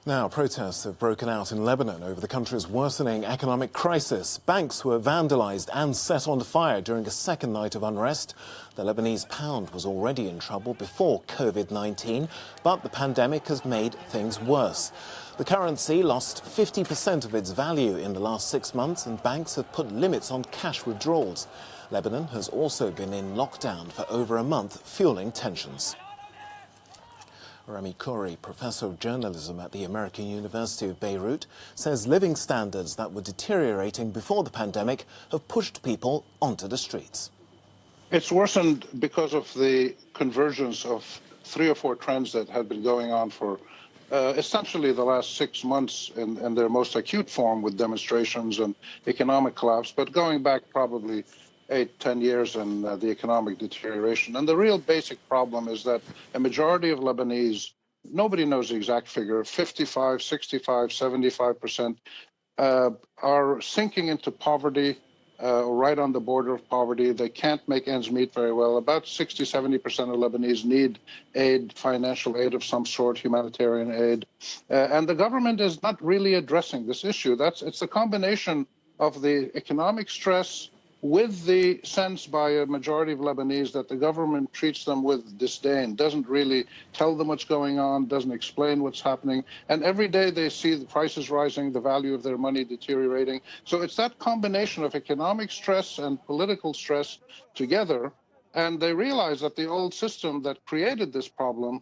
Now, protests have broken out in Lebanon over the country's worsening economic crisis. Banks were vandalized and set on fire during a second night of unrest. The Lebanese pound was already in trouble before COVID-19, but the pandemic has made things worse. The currency lost 50% of its value in the last 6 months, and banks have put limits on cash withdrawals. Lebanon has also been in lockdown for over a month, fueling tensions. Rami Khouri, professor of journalism at the American University of Beirut, says living standards that were deteriorating before the pandemic have pushed people onto the streets. It's worsened because of the convergence of 3 or 4 trends that had been going on for essentially the last 6 months in their most acute form, with demonstrations and economic collapse, but going back probably 8-10 years and the economic deterioration. And the real basic problem is that a majority of Lebanese, nobody knows the exact figure, 55, 65, 75%, are sinking into poverty, right on the border of poverty. They can't make ends meet very well. About 60-70% of Lebanese need aid, financial aid of some sort, humanitarian aid. And the government is not really addressing this issue. It's a combination of the economic stress with the sense by a majority of Lebanese that the government treats them with disdain, doesn't really tell them what's going on, doesn't explain what's happening. And every day they see the prices rising, the value of their money deteriorating. So it's that combination of economic stress and political stress together. And they realize that the old system that created this problem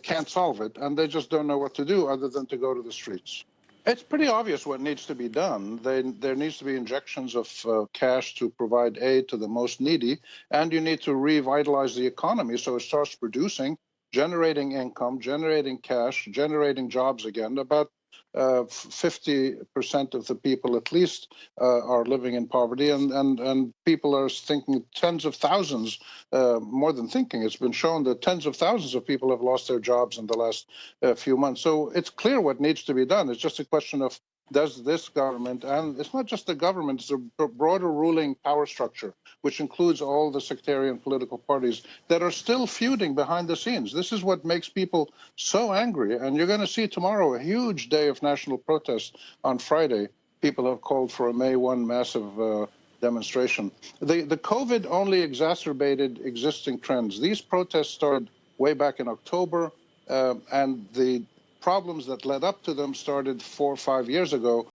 can't solve it. And they just don't know what to do other than to go to the streets. It's pretty obvious what needs to be done. There needs to be injections of cash to provide aid to the most needy, and you need to revitalize the economy so it starts producing, generating income, generating cash, generating jobs again. About 50% of the people at least are living in poverty, and people are thinking tens of thousands, more than thinking. It's been shown that tens of thousands of people have lost their jobs in the last few months. So it's clear what needs to be done. It's just a question of, does this government, and it's not just the government, it's a broader ruling power structure, which includes all the sectarian political parties that are still feuding behind the scenes. This is what makes people so angry. And you're going to see tomorrow a huge day of national protest on Friday. People have called for a May 1 massive demonstration. The COVID only exacerbated existing trends. These protests started way back in October, and the problems that led up to them started 4 or 5 years ago.